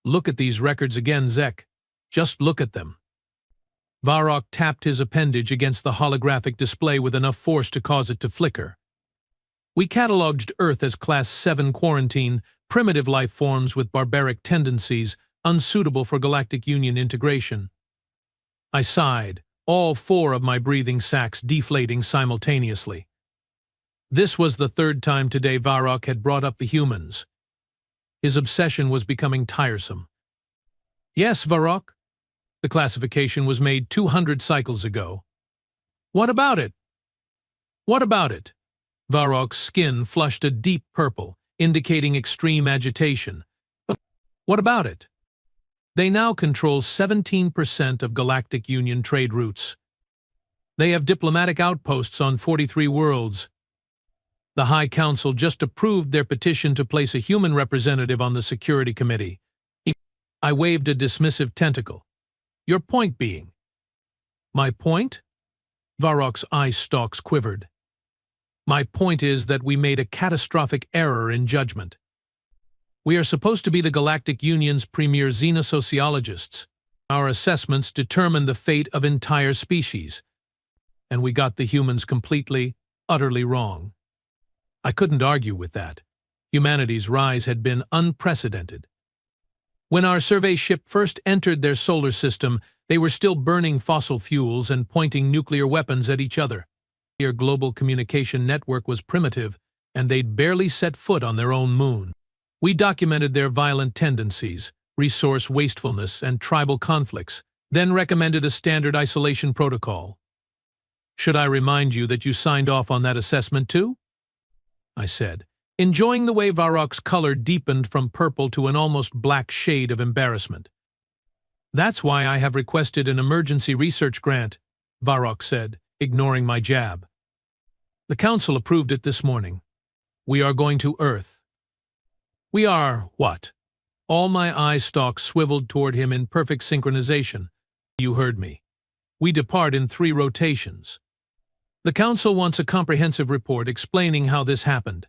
Look at these records again, Zek. Just look at them. Varrock tapped his appendage against the holographic display with enough force to cause it to flicker. We cataloged Earth as Class 7 quarantine, primitive life forms with barbaric tendencies, unsuitable for Galactic Union integration. I sighed, all four of my breathing sacs deflating simultaneously. This was the third time today Varrock had brought up the humans. His obsession was becoming tiresome. Yes, Varrock. The classification was made 200 cycles ago. What about it? What about it? Varrock's skin flushed a deep purple, indicating extreme agitation. But what about it? They now control 17% of Galactic Union trade routes. They have diplomatic outposts on 43 worlds. The High Council just approved their petition to place a human representative on the Security Committee. I waved a dismissive tentacle. Your point being? My point? Varrock's eye stalks quivered. My point is that we made a catastrophic error in judgment. We are supposed to be the Galactic Union's premier xenosociologists. Our assessments determine the fate of entire species. And we got the humans completely, utterly wrong. I couldn't argue with that. Humanity's rise had been unprecedented. When our survey ship first entered their solar system, they were still burning fossil fuels and pointing nuclear weapons at each other. Their global communication network was primitive, and they'd barely set foot on their own moon. We documented their violent tendencies, resource wastefulness, and tribal conflicts, then recommended a standard isolation protocol. Should I remind you that you signed off on that assessment too? I said, enjoying the way Varrock's color deepened from purple to an almost black shade of embarrassment. That's why I have requested an emergency research grant, Varrock said, ignoring my jab. The Council approved it this morning. We are going to Earth. We are what? All my eye stalks swiveled toward him in perfect synchronization. You heard me. We depart in 3 rotations. The Council wants a comprehensive report explaining how this happened.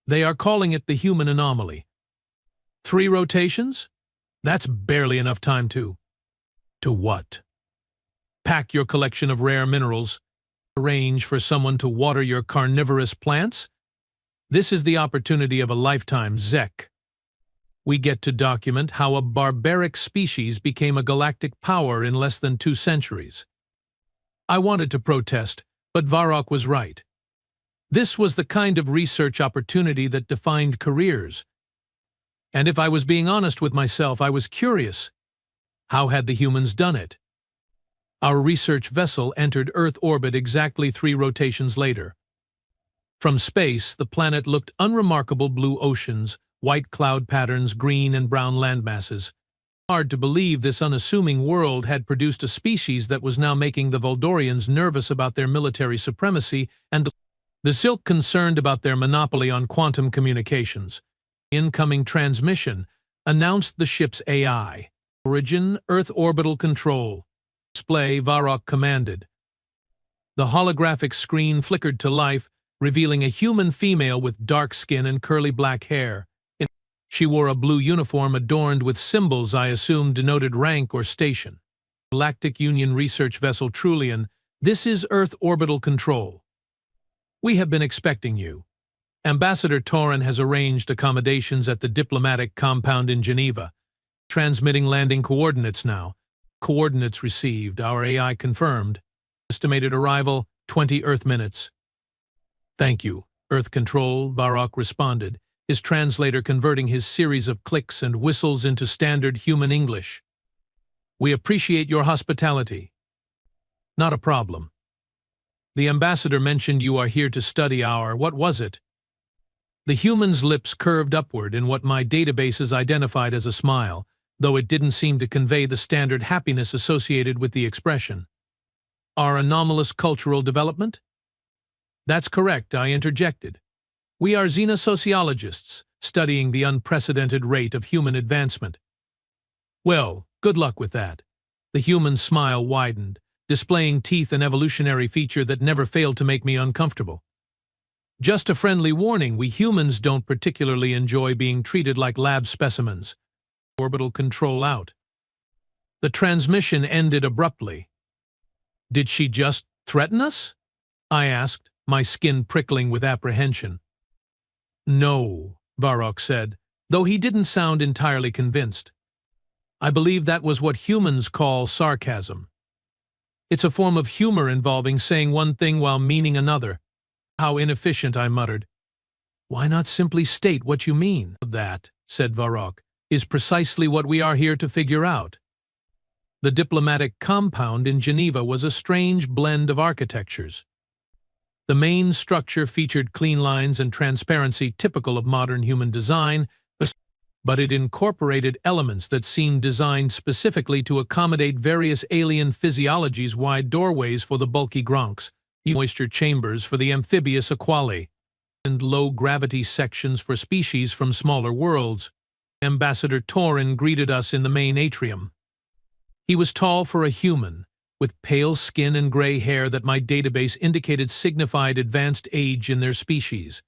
They are calling it the human anomaly. 3 rotations? That's barely enough time to what? Pack your collection of rare minerals, arrange for someone to water your carnivorous plants? This is the opportunity of a lifetime, Zek. We get to document how a barbaric species became a galactic power in less than 2 centuries. I wanted to protest, but Varrock was right. This was the kind of research opportunity that defined careers. And if I was being honest with myself, I was curious. How had the humans done it? Our research vessel entered Earth orbit exactly 3 rotations later. From space, the planet looked unremarkable: blue oceans, white cloud patterns, green and brown landmasses. Hard to believe this unassuming world had produced a species that was now making the Voldorians nervous about their military supremacy and the Silk concerned about their monopoly on quantum communications. Incoming transmission announced the ship's AI. Origin, Earth orbital control. Display, Varrock commanded. The holographic screen flickered to life, revealing a human female with dark skin and curly black hair. She wore a blue uniform adorned with symbols I assumed denoted rank or station. Galactic Union research vessel Trulian, this is Earth orbital control. We have been expecting you. Ambassador Torin has arranged accommodations at the diplomatic compound in Geneva. Transmitting landing coordinates now. Coordinates received, our AI confirmed. Estimated arrival, 20 Earth minutes. Thank you, Earth Control, Varrock responded, his translator converting his series of clicks and whistles into standard human English. We appreciate your hospitality. Not a problem. The ambassador mentioned you are here to study our, what was it? The human's lips curved upward in what my databases identified as a smile, though it didn't seem to convey the standard happiness associated with the expression. Our anomalous cultural development? That's correct, I interjected. We are xenosociologists, studying the unprecedented rate of human advancement. Well, good luck with that. The human's smile widened, displaying teeth, an evolutionary feature that never failed to make me uncomfortable. Just a friendly warning, we humans don't particularly enjoy being treated like lab specimens. orbital control out. The transmission ended abruptly. Did she just threaten us? I asked, my skin prickling with apprehension. No, Varrock said, though he didn't sound entirely convinced. I believe that was what humans call sarcasm. It's a form of humor involving saying one thing while meaning another. How inefficient, I muttered. Why not simply state what you mean? That, said Varrock, is precisely what we are here to figure out. The diplomatic compound in Geneva was a strange blend of architectures. The main structure featured clean lines and transparency typical of modern human design, but it incorporated elements that seemed designed specifically to accommodate various alien physiologies: wide doorways for the bulky gronks, moisture chambers for the amphibious aqualae, and low-gravity sections for species from smaller worlds. Ambassador Torin greeted us in the main atrium. He was tall for a human, with pale skin and gray hair that my database indicated signified advanced age in their species.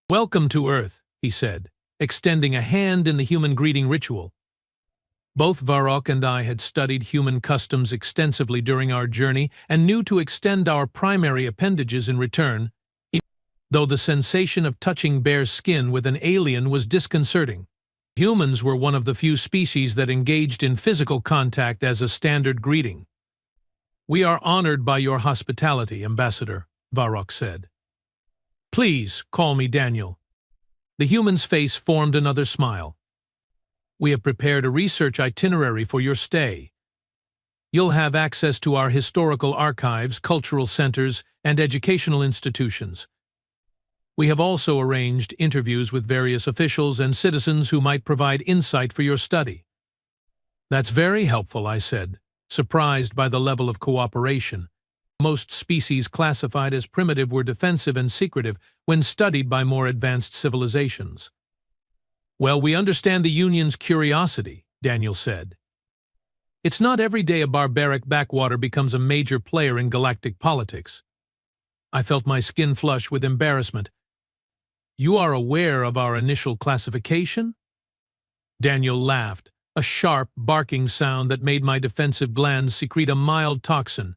"Welcome to Earth," he said, extending a hand in the human greeting ritual. Both Varrock and I had studied human customs extensively during our journey and knew to extend our primary appendages in return, though the sensation of touching bare skin with an alien was disconcerting. Humans were one of the few species that engaged in physical contact as a standard greeting. "We are honored by your hospitality, Ambassador," Varrock said. "Please call me Daniel." The human's face formed another smile. "We have prepared a research itinerary for your stay. You'll have access to our historical archives, cultural centers, and educational institutions. We have also arranged interviews with various officials and citizens who might provide insight for your study." "That's very helpful," I said, surprised by the level of cooperation. Most species classified as primitive were defensive and secretive when studied by more advanced civilizations. "Well, we understand the Union's curiosity," Daniel said. "It's not every day a barbaric backwater becomes a major player in galactic politics." I felt my skin flush with embarrassment. "You are aware of our initial classification?" Daniel laughed, a sharp, barking sound that made my defensive glands secrete a mild toxin.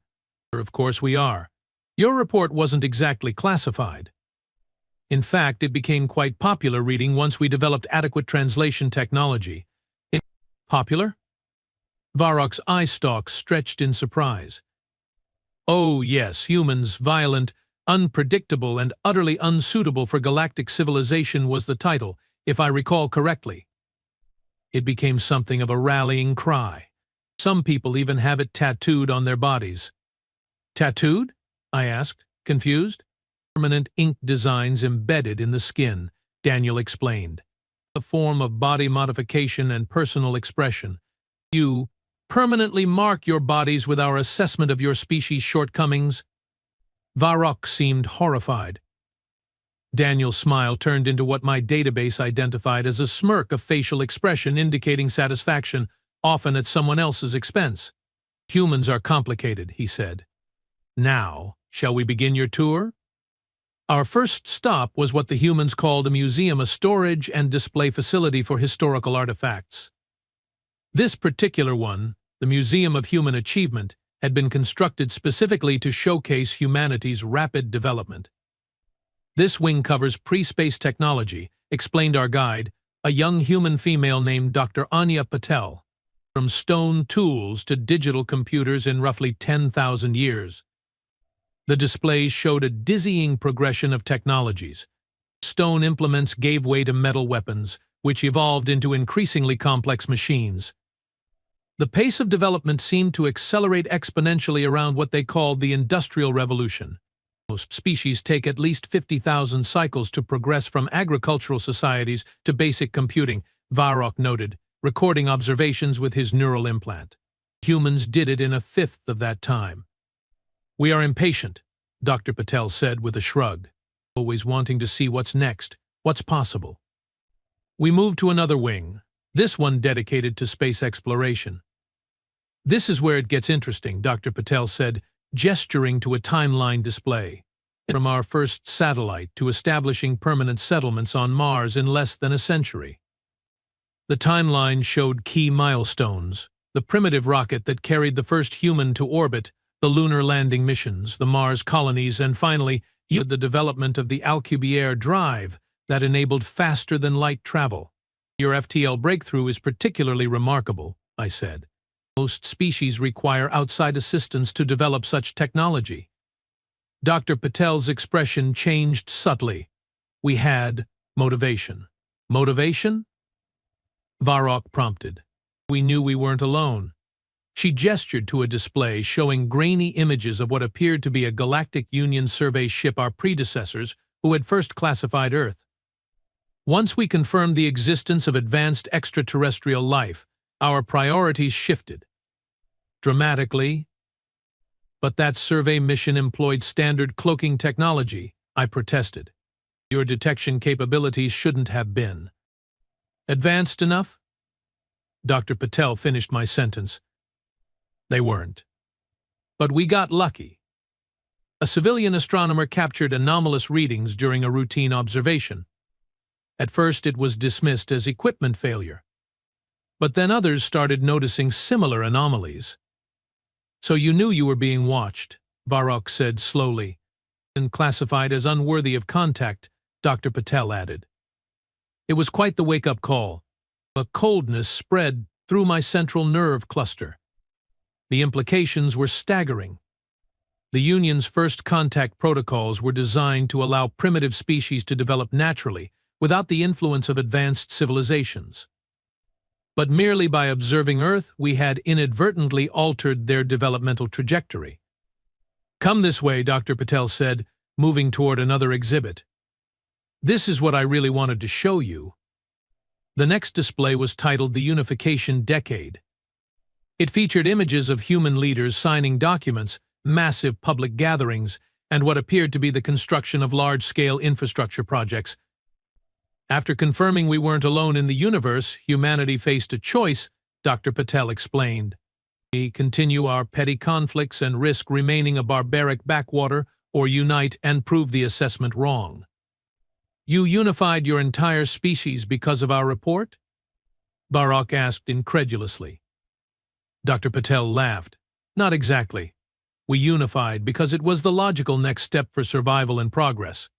"Of course we are. Your report wasn't exactly classified. In fact, it became quite popular reading once we developed adequate translation technology." "Popular?" Varrock's eye stalks stretched in surprise. "Oh yes, humans, violent, unpredictable, and utterly unsuitable for galactic civilization was the title, if I recall correctly. It became something of a rallying cry. Some people even have it tattooed on their bodies." "Tattooed?" I asked, confused. "Permanent ink designs embedded in the skin," Daniel explained. "A form of body modification and personal expression. You permanently mark your bodies with our assessment of your species' shortcomings." Varrock seemed horrified. Daniel's smile turned into what my database identified as a smirk of facial expression indicating satisfaction, often at someone else's expense. "Humans are complicated," he said. "Now, shall we begin your tour?" Our first stop was what the humans called a museum, a storage and display facility for historical artifacts. This particular one, the Museum of Human Achievement, had been constructed specifically to showcase humanity's rapid development. "This wing covers pre-space technology," explained our guide, a young human female named Dr. Anya Patel, "from stone tools to digital computers in roughly 10,000 years. The displays showed a dizzying progression of technologies. Stone implements gave way to metal weapons, which evolved into increasingly complex machines. The pace of development seemed to accelerate exponentially around what they called the Industrial Revolution. Most species take at least 50,000 cycles to progress from agricultural societies to basic computing," Varrock noted, recording observations with his neural implant. "Humans did it in a fifth of that time." "We are impatient," Dr. Patel said with a shrug, "always wanting to see what's next, what's possible." We moved to another wing, this one dedicated to space exploration. "This is where it gets interesting," Dr. Patel said, gesturing to a timeline display. "From our first satellite to establishing permanent settlements on Mars in less than a century." The timeline showed key milestones: the primitive rocket that carried the first human to orbit, the lunar landing missions, the Mars colonies, and finally, the development of the Alcubierre drive that enabled faster-than-light travel. Your FTL breakthrough is particularly remarkable, I said. Most species require outside assistance to develop such technology. Dr. Patel's expression changed subtly. We had motivation. Motivation? Varrock prompted. We knew we weren't alone. She gestured to a display showing grainy images of what appeared to be a Galactic Union survey ship, our predecessors, who had first classified Earth. Once we confirmed the existence of advanced extraterrestrial life, our priorities shifted dramatically. But that survey mission employed standard cloaking technology, I protested. Your detection capabilities shouldn't have been advanced enough? Dr. Patel finished my sentence. They weren't. But we got lucky. A civilian astronomer captured anomalous readings during a routine observation. At first it was dismissed as equipment failure. But then others started noticing similar anomalies. So you knew you were being watched, Varrock said slowly. And classified as unworthy of contact, Dr. Patel added. It was quite the wake-up call. A coldness spread through my central nerve cluster. The implications were staggering. The Union's first contact protocols were designed to allow primitive species to develop naturally, without the influence of advanced civilizations. But merely by observing Earth, we had inadvertently altered their developmental trajectory. Come this way, Dr. Patel said, moving toward another exhibit. This is what I really wanted to show you. The next display was titled The Unification Decade. It featured images of human leaders signing documents, massive public gatherings, and what appeared to be the construction of large-scale infrastructure projects. After confirming we weren't alone in the universe, humanity faced a choice, Dr. Patel explained. We continue our petty conflicts and risk remaining a barbaric backwater, or unite and prove the assessment wrong. You unified your entire species because of our report? Varrock asked incredulously. Dr. Patel laughed. Not exactly. We unified because it was the logical next step for survival and progress.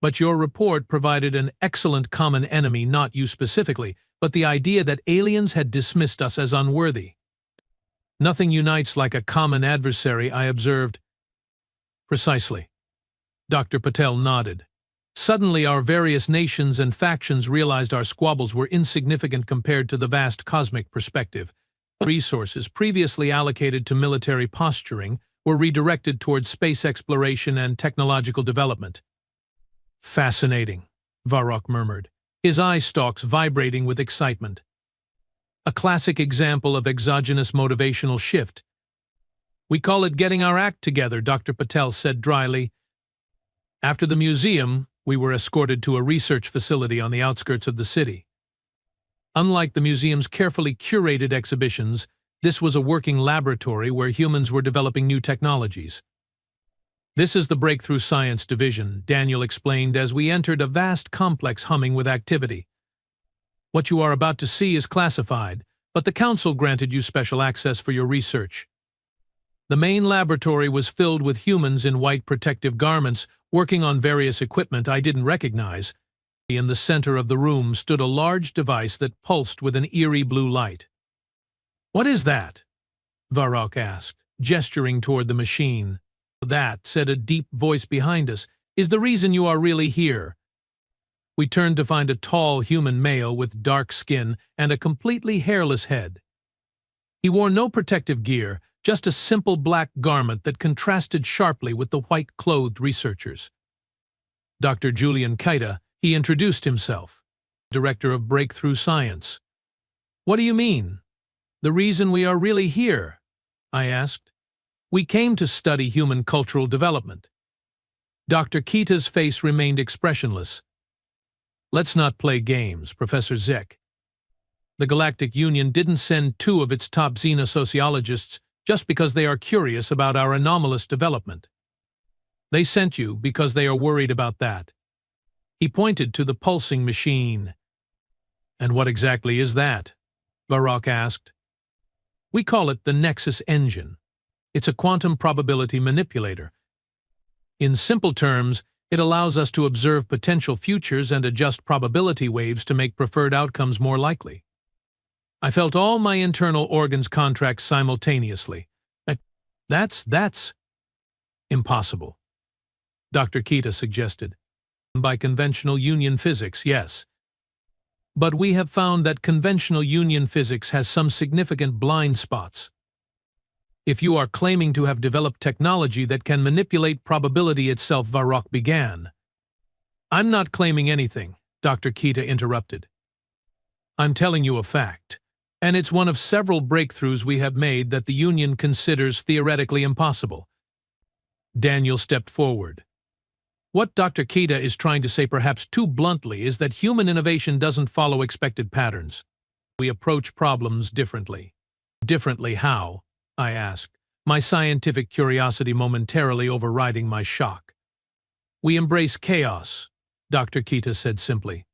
But your report provided an excellent common enemy, not you specifically, but the idea that aliens had dismissed us as unworthy. Nothing unites like a common adversary, I observed. Precisely. Dr. Patel nodded. Suddenly, our various nations and factions realized our squabbles were insignificant compared to the vast cosmic perspective. Resources previously allocated to military posturing were redirected towards space exploration and technological development. Fascinating, Varrock murmured, his eye stalks vibrating with excitement. A classic example of exogenous motivational shift. We call it getting our act together, Dr. Patel said dryly. After the museum, we were escorted to a research facility on the outskirts of the city. Unlike the museum's carefully curated exhibitions, this was a working laboratory where humans were developing new technologies. This is the Breakthrough Science Division, Daniel explained as we entered a vast complex humming with activity. What you are about to see is classified, but the Council granted you special access for your research. The main laboratory was filled with humans in white protective garments working on various equipment I didn't recognize. In the center of the room stood a large device that pulsed with an eerie blue light. What is that? Varrock asked, gesturing toward the machine. That, said a deep voice behind us, is the reason you are really here. We turned to find a tall human male with dark skin and a completely hairless head. He wore no protective gear, just a simple black garment that contrasted sharply with the white-clothed researchers. Dr. Julian Kaita, he introduced himself, Director of Breakthrough Science. What do you mean? The reason we are really here? I asked. We came to study human cultural development. Dr. Kaita's face remained expressionless. Let's not play games, Professor Zek. The Galactic Union didn't send 2 of its top xenosociologists just because they are curious about our anomalous development. They sent you because they are worried about that. He pointed to the pulsing machine. And what exactly is that? Varrock asked. We call it the Nexus Engine. It's a quantum probability manipulator. In simple terms, it allows us to observe potential futures and adjust probability waves to make preferred outcomes more likely. I felt all my internal organs contract simultaneously. That's impossible, Dr. Kita suggested. By conventional union physics, yes. But we have found that conventional union physics has some significant blind spots. If you are claiming to have developed technology that can manipulate probability itself, Varrock began. I'm not claiming anything, Dr. Kita interrupted. I'm telling you a fact, and it's one of several breakthroughs we have made that the Union considers theoretically impossible. Daniel stepped forward. What Dr. Kita is trying to say perhaps too bluntly is that human innovation doesn't follow expected patterns. We approach problems differently. Differently how? I asked, my scientific curiosity momentarily overriding my shock. We embrace chaos, Dr. Kita said simply.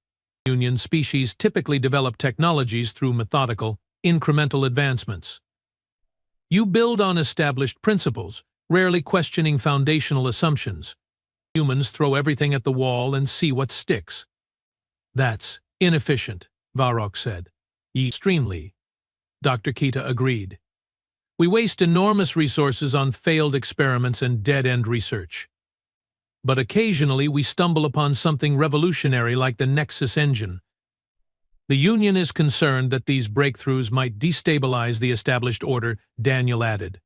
Union species typically develop technologies through methodical, incremental advancements. You build on established principles, rarely questioning foundational assumptions. Humans throw everything at the wall and see what sticks. That's inefficient, Varrock said. Extremely. Dr. Kita agreed. We waste enormous resources on failed experiments and dead-end research. But occasionally we stumble upon something revolutionary like the Nexus Engine. The Union is concerned that these breakthroughs might destabilize the established order, Daniel added.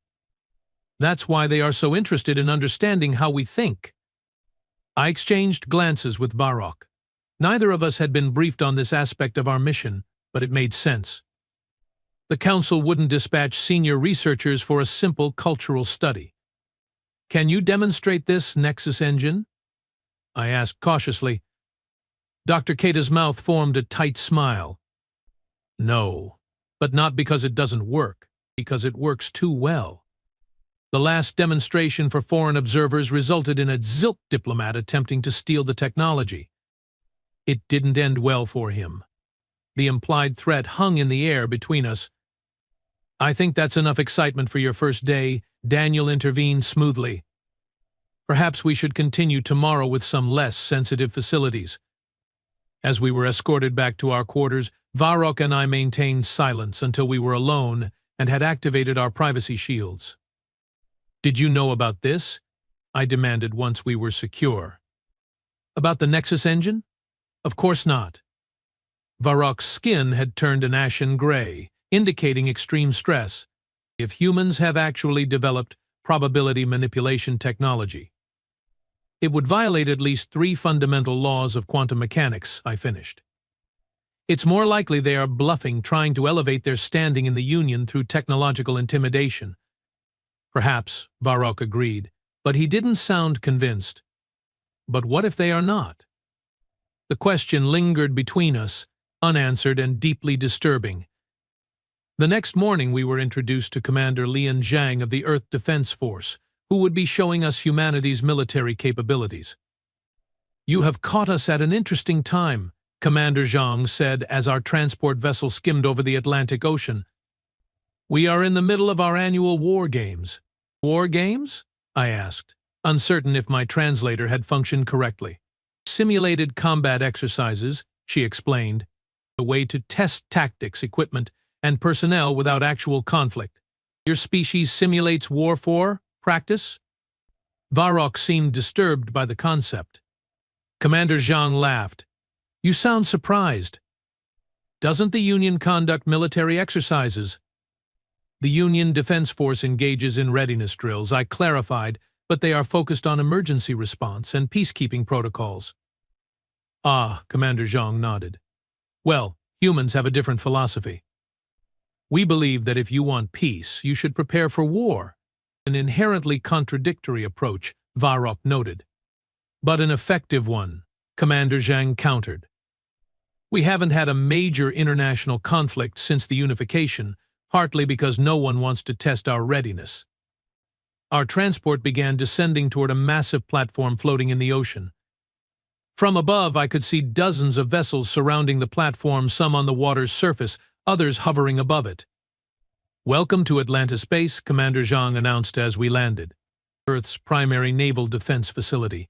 That's why they are so interested in understanding how we think. I exchanged glances with Varrock. Neither of us had been briefed on this aspect of our mission, but it made sense. The Council wouldn't dispatch senior researchers for a simple cultural study. Can you demonstrate this Nexus Engine? I asked cautiously. Dr. Kita's mouth formed a tight smile. No, but not because it doesn't work, because it works too well. The last demonstration for foreign observers resulted in a Zilk diplomat attempting to steal the technology. It didn't end well for him. The implied threat hung in the air between us. I think that's enough excitement for your first day, Daniel intervened smoothly. Perhaps we should continue tomorrow with some less sensitive facilities. As we were escorted back to our quarters, Varrock and I maintained silence until we were alone and had activated our privacy shields. Did you know about this? I demanded once we were secure. About the Nexus Engine? Of course not. Varrock's skin had turned an ashen gray, indicating extreme stress. If humans have actually developed probability manipulation technology, it would violate at least 3 fundamental laws of quantum mechanics, I finished. It's more likely they are bluffing, trying to elevate their standing in the Union through technological intimidation. Perhaps, Varrock agreed, but he didn't sound convinced. But what if they are not? The question lingered between us, unanswered and deeply disturbing. The next morning we were introduced to Commander Lian Zhang of the Earth Defense Force, who would be showing us humanity's military capabilities. You have caught us at an interesting time, Commander Zhang said as our transport vessel skimmed over the Atlantic Ocean. We are in the middle of our annual war games. War games? I asked, uncertain if my translator had functioned correctly. Simulated combat exercises, she explained, a way to test tactics, equipment, and personnel without actual conflict. Your species simulates war for practice? Varrock seemed disturbed by the concept. Commander Zhang laughed. You sound surprised. Doesn't the Union conduct military exercises? The Union Defense Force engages in readiness drills, I clarified, but they are focused on emergency response and peacekeeping protocols. Ah, Commander Zhang nodded. Well, humans have a different philosophy. We believe that if you want peace, you should prepare for war. An inherently contradictory approach, Varrock noted. But an effective one, Commander Zhang countered. We haven't had a major international conflict since the unification, partly because no one wants to test our readiness. Our transport began descending toward a massive platform floating in the ocean. From above, I could see dozens of vessels surrounding the platform, some on the water's surface, others hovering above it. "Welcome to Atlantis Base," Commander Zhang announced as we landed. Earth's primary naval defense facility.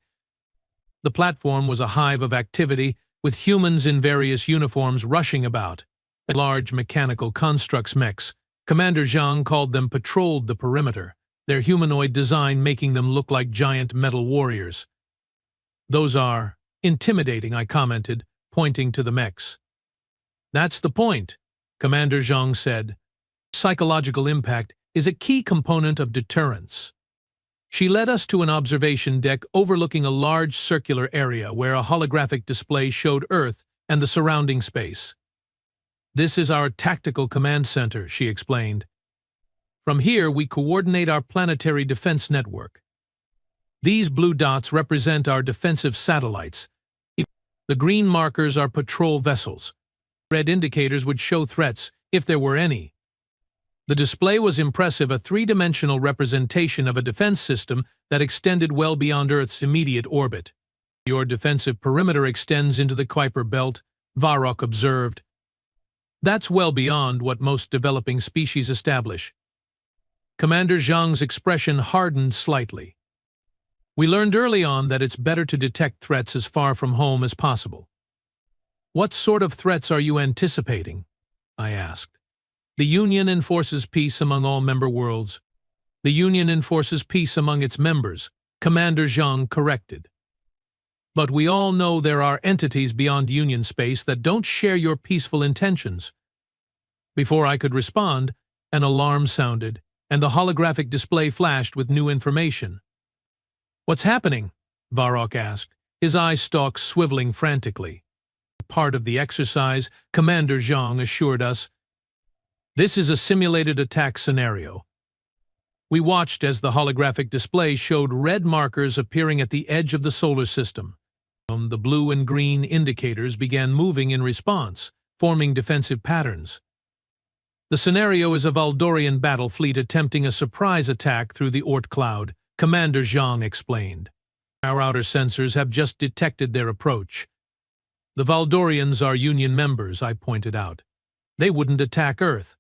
The platform was a hive of activity, with humans in various uniforms rushing about. Large mechanical constructs mechs, Commander Zhang called them, patrolled the perimeter, their humanoid design making them look like giant metal warriors. "Those are intimidating," I commented, pointing to the mechs. "That's the point," Commander Zhang said. "Psychological impact is a key component of deterrence." She led us to an observation deck overlooking a large circular area where a holographic display showed Earth and the surrounding space. "This is our tactical command center," she explained. "From here, we coordinate our planetary defense network. These blue dots represent our defensive satellites. The green markers are patrol vessels. Red indicators would show threats, if there were any." The display was impressive, a three-dimensional representation of a defense system that extended well beyond Earth's immediate orbit. "Your defensive perimeter extends into the Kuiper Belt," Varrock observed. "That's well beyond what most developing species establish." Commander Zhang's expression hardened slightly. "We learned early on that it's better to detect threats as far from home as possible." "What sort of threats are you anticipating?" I asked. "The Union enforces peace among all member worlds." "The Union enforces peace among its members," Commander Zhang corrected. "But we all know there are entities beyond Union space that don't share your peaceful intentions." Before I could respond, an alarm sounded, and the holographic display flashed with new information. "What's happening?" Varrock asked, his eye stalks swiveling frantically. "Part of the exercise," Commander Zhang assured us. "This is a simulated attack scenario." We watched as the holographic display showed red markers appearing at the edge of the solar system. The blue and green indicators began moving in response, forming defensive patterns. "The scenario is a Valdorian battle fleet attempting a surprise attack through the Oort cloud," Commander Zhang explained. "Our outer sensors have just detected their approach." "The Valdorians are Union members," I pointed out. "They wouldn't attack Earth."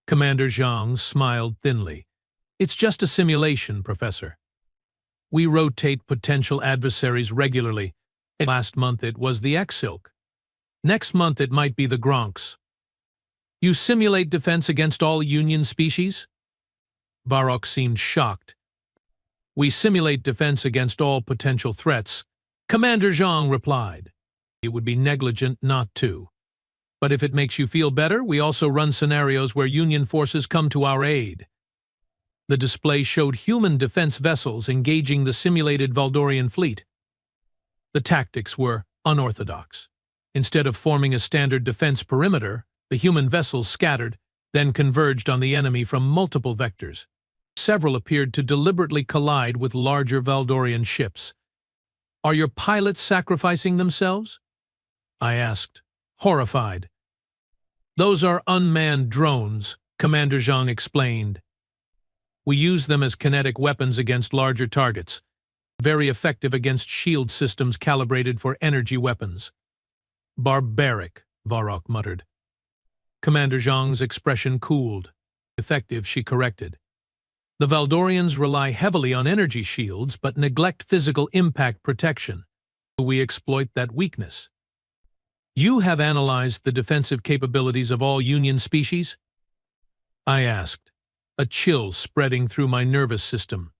Commander Zhang smiled thinly. "It's just a simulation, Professor. We rotate potential adversaries regularly. Last month it was the Exilk. Next month it might be the Gronks." "You simulate defense against all Union species?" Varrock seemed shocked. "We simulate defense against all potential threats," Commander Zhang replied. "It would be negligent not to. But if it makes you feel better, we also run scenarios where Union forces come to our aid." The display showed human defense vessels engaging the simulated Valdorian fleet. The tactics were unorthodox. Instead of forming a standard defense perimeter, the human vessels scattered, then converged on the enemy from multiple vectors. Several appeared to deliberately collide with larger Valdorian ships. "Are your pilots sacrificing themselves?" I asked, horrified. "Those are unmanned drones," Commander Zhang explained. "We use them as kinetic weapons against larger targets, very effective against shield systems calibrated for energy weapons." "Barbaric," Varrock muttered. Commander Zhang's expression cooled. "Effective," she corrected. "The Valdorians rely heavily on energy shields but neglect physical impact protection. We exploit that weakness." "You have analyzed the defensive capabilities of all Union species?" I asked, a chill spreading through my nervous system.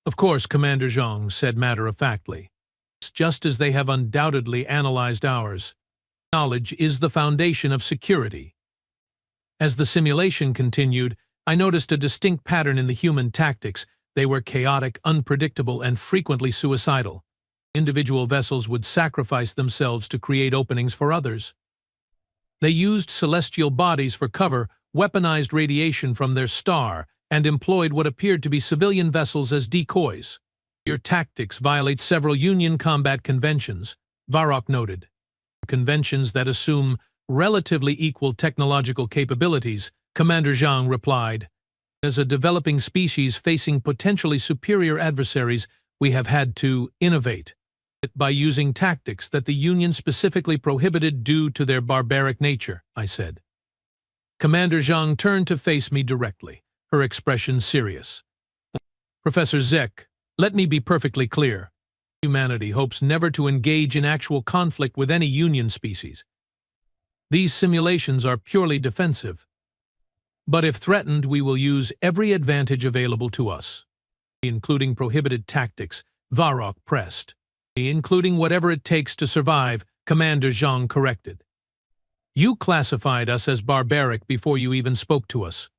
"Of course," Commander Zhang said matter-of-factly. "Just as they have undoubtedly analyzed ours. Knowledge is the foundation of security." As the simulation continued, I noticed a distinct pattern in the human tactics. They were chaotic, unpredictable, and frequently suicidal. Individual vessels would sacrifice themselves to create openings for others. They used celestial bodies for cover, weaponized radiation from their star, and employed what appeared to be civilian vessels as decoys. "Your tactics violate several Union combat conventions," Varrock noted. "Conventions that assume relatively equal technological capabilities," Commander Zhang replied. "As a developing species facing potentially superior adversaries, we have had to innovate." by using tactics that the Union specifically prohibited due to their barbaric nature, I said. Commander Zhang turned to face me directly, her expression serious. Professor Zek, let me be perfectly clear. Humanity hopes never to engage in actual conflict with any Union species. These simulations are purely defensive. But if threatened, we will use every advantage available to us, including prohibited tactics, Varrock pressed. Including whatever it takes to survive, Commander Zhang corrected. You classified us as barbaric before you even spoke to us.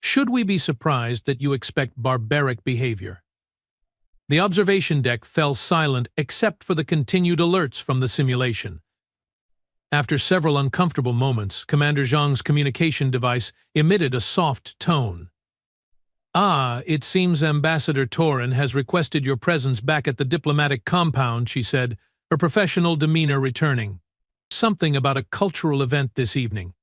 Should we be surprised that you expect barbaric behavior? The observation deck fell silent except for the continued alerts from the simulation. After several uncomfortable moments, Commander Zhang's communication device emitted a soft tone. It seems Ambassador Torin has requested your presence back at the diplomatic compound, she said, her professional demeanor returning. Something about a cultural event this evening.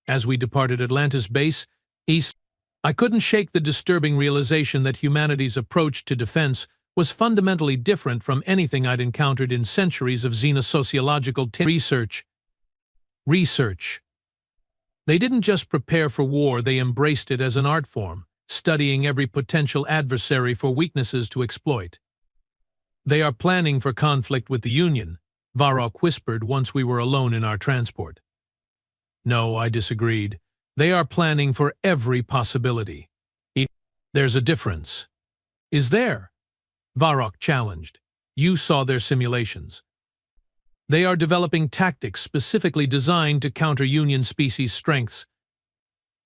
As we departed Atlantis base, East, I couldn't shake the disturbing realization that humanity's approach to defense was fundamentally different from anything I'd encountered in centuries of xenosociological research. They didn't just prepare for war, they embraced it as an art form, studying every potential adversary for weaknesses to exploit. They are planning for conflict with the Union, Varrock whispered once we were alone in our transport. No, I disagreed. They are planning for every possibility. There's a difference. Is there? Varrock challenged. You saw their simulations. They are developing tactics specifically designed to counter Union species' strengths.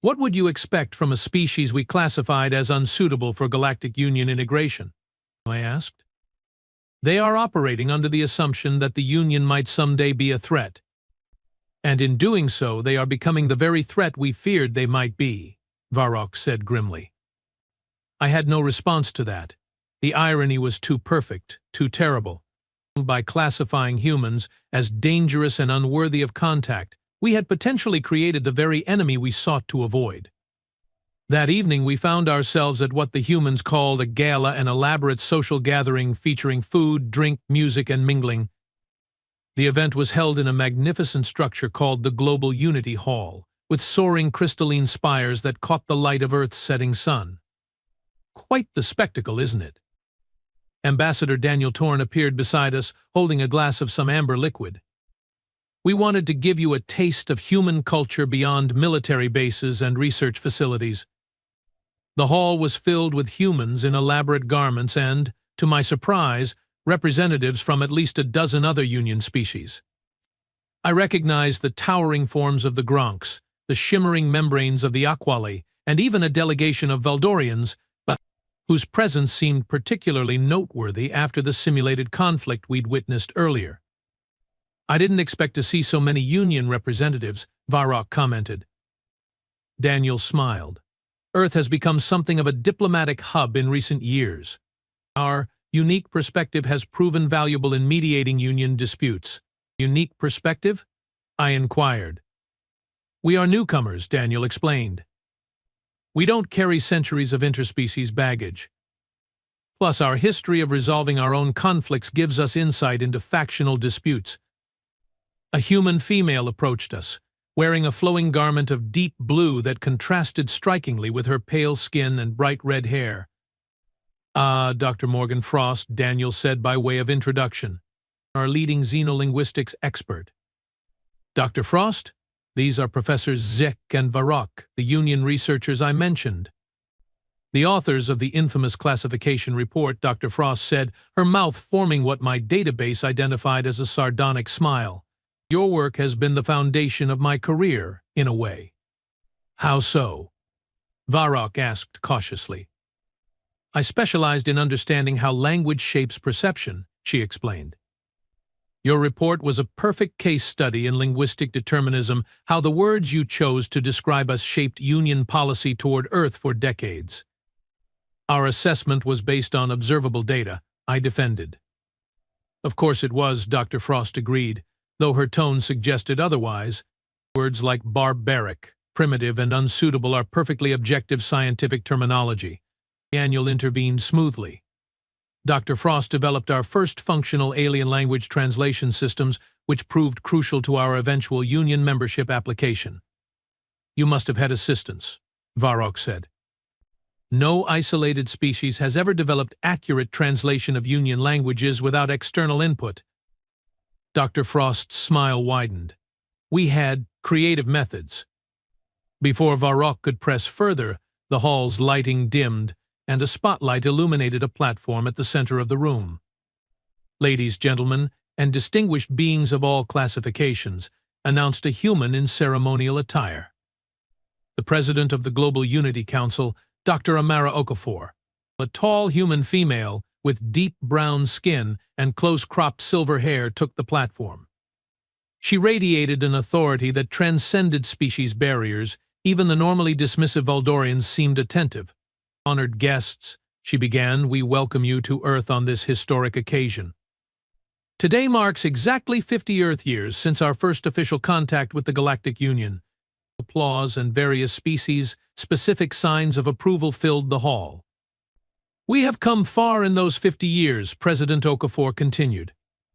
What would you expect from a species we classified as unsuitable for Galactic Union integration? I asked. They are operating under the assumption that the Union might someday be a threat. And in doing so, they are becoming the very threat we feared they might be, Varrock said grimly. I had no response to that. The irony was too perfect, too terrible. By classifying humans as dangerous and unworthy of contact, we had potentially created the very enemy we sought to avoid. That evening, we found ourselves at what the humans called a gala, an elaborate social gathering featuring food, drink, music, and mingling. The event was held in a magnificent structure called the Global Unity Hall, with soaring crystalline spires that caught the light of Earth's setting sun. Quite the spectacle, isn't it? Ambassador Daniel Torn appeared beside us, holding a glass of some amber liquid. We wanted to give you a taste of human culture beyond military bases and research facilities. The hall was filled with humans in elaborate garments and, to my surprise, representatives from at least a dozen other Union species. I recognized the towering forms of the Gronks, the shimmering membranes of the Aquali, and even a delegation of Valdorians, whose presence seemed particularly noteworthy after the simulated conflict we'd witnessed earlier. I didn't expect to see so many Union representatives, Varrock commented. Daniel smiled. Earth has become something of a diplomatic hub in recent years. Our unique perspective has proven valuable in mediating Union disputes. Unique perspective? I inquired. We are newcomers, Daniel explained. We don't carry centuries of interspecies baggage. Plus, our history of resolving our own conflicts gives us insight into factional disputes. A human female approached us, wearing a flowing garment of deep blue that contrasted strikingly with her pale skin and bright red hair. Dr. Morgan Frost, Daniel said by way of introduction, our leading xenolinguistics expert. Dr. Frost? These are Professors Zek and Varrock, the Union researchers I mentioned. The authors of the infamous classification report, Dr. Frost said, her mouth forming what my database identified as a sardonic smile. Your work has been the foundation of my career, in a way. How so? Varrock asked cautiously. I specialized in understanding how language shapes perception, she explained. Your report was a perfect case study in linguistic determinism, how the words you chose to describe us shaped Union policy toward Earth for decades. Our assessment was based on observable data, I defended. Of course it was, Dr. Frost agreed, though her tone suggested otherwise. Words like barbaric, primitive, and unsuitable are perfectly objective scientific terminology. Daniel intervened smoothly. Dr. Frost developed our first functional alien language translation systems, which proved crucial to our eventual Union membership application. You must have had assistance, Varrock said. No isolated species has ever developed accurate translation of Union languages without external input. Dr. Frost's smile widened. We had creative methods. Before Varrock could press further, the hall's lighting dimmed, and a spotlight illuminated a platform at the center of the room. Ladies, gentlemen, and distinguished beings of all classifications, announced a human in ceremonial attire. The president of the Global Unity Council, Dr. Amara Okafor, a tall human female with deep brown skin and close-cropped silver hair, took the platform. She radiated an authority that transcended species barriers. Even the normally dismissive Valdorians seemed attentive. Honored guests, she began, we welcome you to Earth on this historic occasion. Today marks exactly 50 Earth years since our first official contact with the Galactic Union. Applause and various species-specific signs of approval filled the hall. We have come far in those 50 years, President Okafor continued.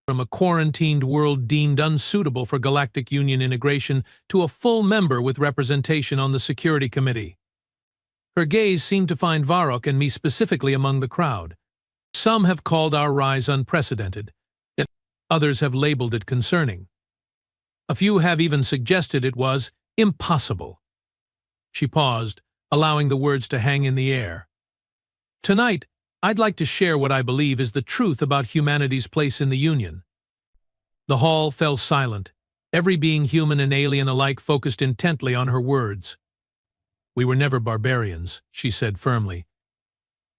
From a quarantined world deemed unsuitable for Galactic Union integration to a full member with representation on the Security Committee. Her gaze seemed to find Varrock and me specifically among the crowd. Some have called our rise unprecedented, yet others have labeled it concerning. A few have even suggested it was impossible. She paused, allowing the words to hang in the air. Tonight, I'd like to share what I believe is the truth about humanity's place in the Union. The hall fell silent, every being human and alien alike focused intently on her words. We were never barbarians, she said firmly.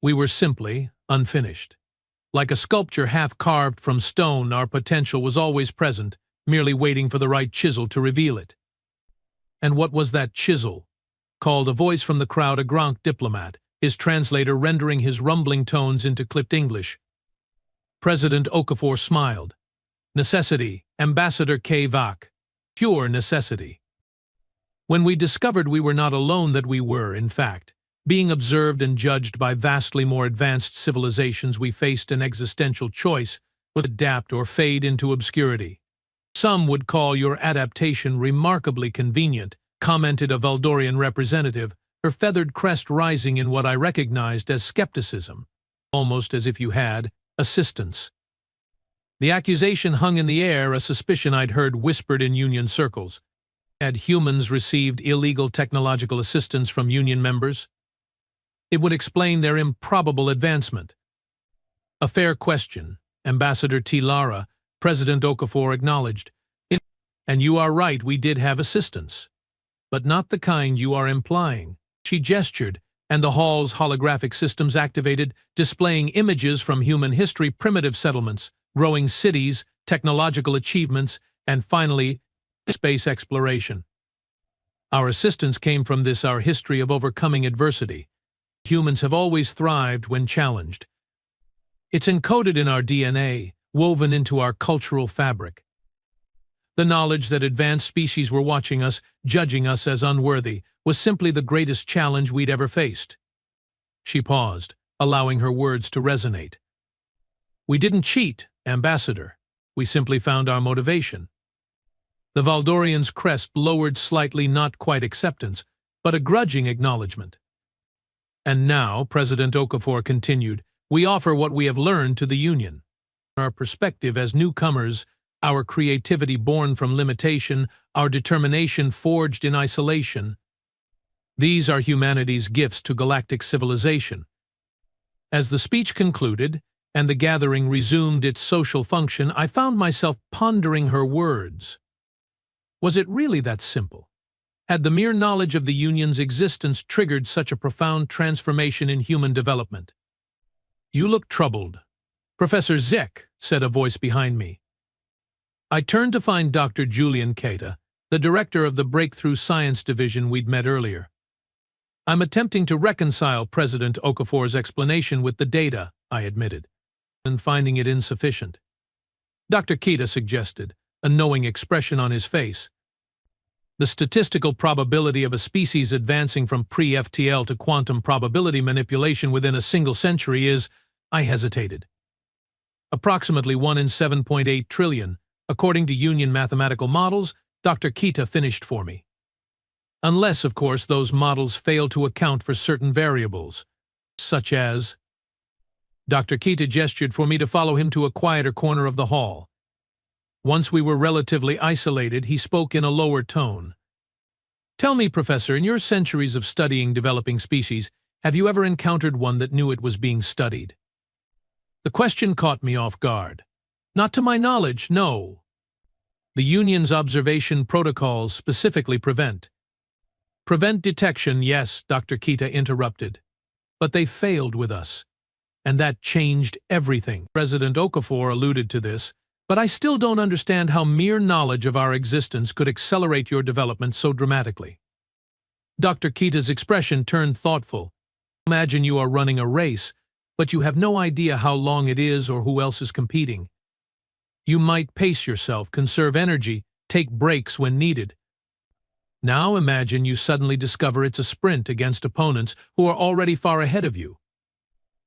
We were simply unfinished. Like a sculpture half carved from stone, our potential was always present, merely waiting for the right chisel to reveal it. And what was that chisel? Called a voice from the crowd, a Gronk diplomat, his translator rendering his rumbling tones into clipped English. President Okafor smiled. Necessity, Ambassador K. Vach. Pure necessity. When we discovered we were not alone, that we were, in fact, being observed and judged by vastly more advanced civilizations, we faced an existential choice: would adapt or fade into obscurity. Some would call your adaptation remarkably convenient, commented a Valdorian representative, her feathered crest rising in what I recognized as skepticism, almost as if you had assistance. The accusation hung in the air, a suspicion I'd heard whispered in Union circles. Had humans received illegal technological assistance from Union members? It would explain their improbable advancement. A fair question, Ambassador T. Lara, President Okafor acknowledged. And you are right, we did have assistance. But not the kind you are implying. She gestured, and the hall's holographic systems activated, displaying images from human history, primitive settlements, growing cities, technological achievements, and finally, space exploration. Our assistance came from this, our history of overcoming adversity. Humans have always thrived when challenged. It's encoded in our DNA, woven into our cultural fabric. The knowledge that advanced species were watching us, judging us as unworthy, was simply the greatest challenge we'd ever faced. She paused, allowing her words to resonate. We didn't cheat, Ambassador. We simply found our motivation. The Valdorian's crest lowered slightly, not quite acceptance, but a grudging acknowledgement. And now, President Okafor continued, we offer what we have learned to the Union. Our perspective as newcomers, our creativity born from limitation, our determination forged in isolation. These are humanity's gifts to galactic civilization. As the speech concluded, and the gathering resumed its social function, I found myself pondering her words. Was it really that simple? Had the mere knowledge of the Union's existence triggered such a profound transformation in human development? You look troubled. Professor Zek, said a voice behind me. I turned to find Dr. Julian Keita, the director of the Breakthrough Science Division we'd met earlier. I'm attempting to reconcile President Okafor's explanation with the data, I admitted, and finding it insufficient. Dr. Keita suggested, a knowing expression on his face. The statistical probability of a species advancing from pre-FTL to quantum probability manipulation within a single century is, I hesitated. approximately 1 in 7.8 trillion, according to Union mathematical models Dr. Kita finished for me. Unless, of course, those models fail to account for certain variables, such as… Dr. Kita gestured for me to follow him to a quieter corner of the hall. Once we were relatively isolated, he spoke in a lower tone. Tell me, Professor, in your centuries of studying developing species, have you ever encountered one that knew it was being studied? The question caught me off guard. Not to my knowledge, no. The Union's observation protocols specifically prevent detection, yes, Dr. Kita interrupted. But they failed with us. And that changed everything. President Okafor alluded to this, but I still don't understand how mere knowledge of our existence could accelerate your development so dramatically. Dr. Kita's expression turned thoughtful. Imagine you are running a race, but you have no idea how long it is or who else is competing. You might pace yourself, conserve energy, take breaks when needed. Now imagine you suddenly discover it's a sprint against opponents who are already far ahead of you.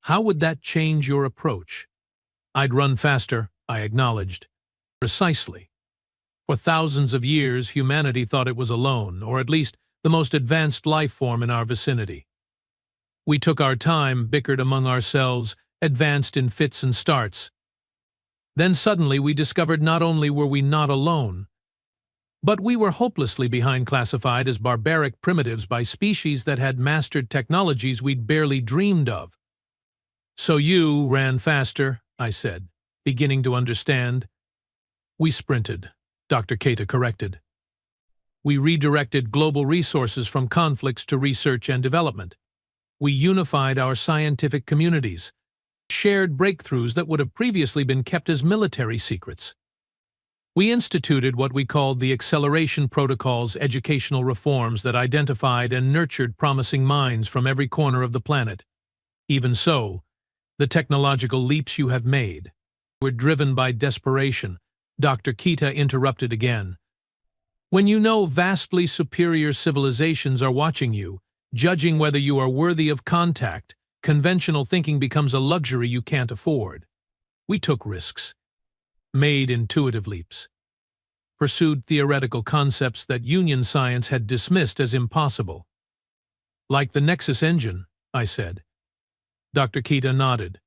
How would that change your approach? I'd run faster, I acknowledged. Precisely. For thousands of years, humanity thought it was alone, or at least the most advanced life form in our vicinity. We took our time, bickered among ourselves, advanced in fits and starts. Then suddenly we discovered not only were we not alone, but we were hopelessly behind, classified as barbaric primitives by species that had mastered technologies we'd barely dreamed of. So you ran faster, I said, beginning to understand. We sprinted, Dr. Kita corrected. We redirected global resources from conflicts to research and development. We unified our scientific communities, shared breakthroughs that would have previously been kept as military secrets. We instituted what we called the Acceleration Protocols, educational reforms that identified and nurtured promising minds from every corner of the planet. Even so, the technological leaps you have made were driven by desperation, Dr. Kita interrupted again. When you know vastly superior civilizations are watching you, judging whether you are worthy of contact, conventional thinking becomes a luxury you can't afford. We took risks, made intuitive leaps, pursued theoretical concepts that Union science had dismissed as impossible. Like the Nexus engine, I said. Dr. Kita nodded.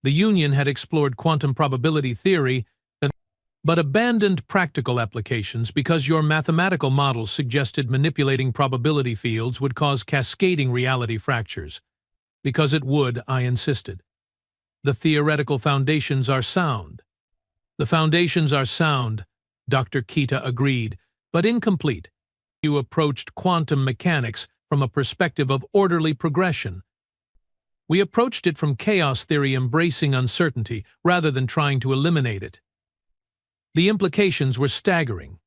The Union had explored quantum probability theory, but abandoned practical applications because your mathematical models suggested manipulating probability fields would cause cascading reality fractures. Because it would, I insisted. The theoretical foundations are sound. The foundations are sound, Dr. Kita agreed, but incomplete. You approached quantum mechanics from a perspective of orderly progression. We approached it from chaos theory, embracing uncertainty rather than trying to eliminate it. The implications were staggering.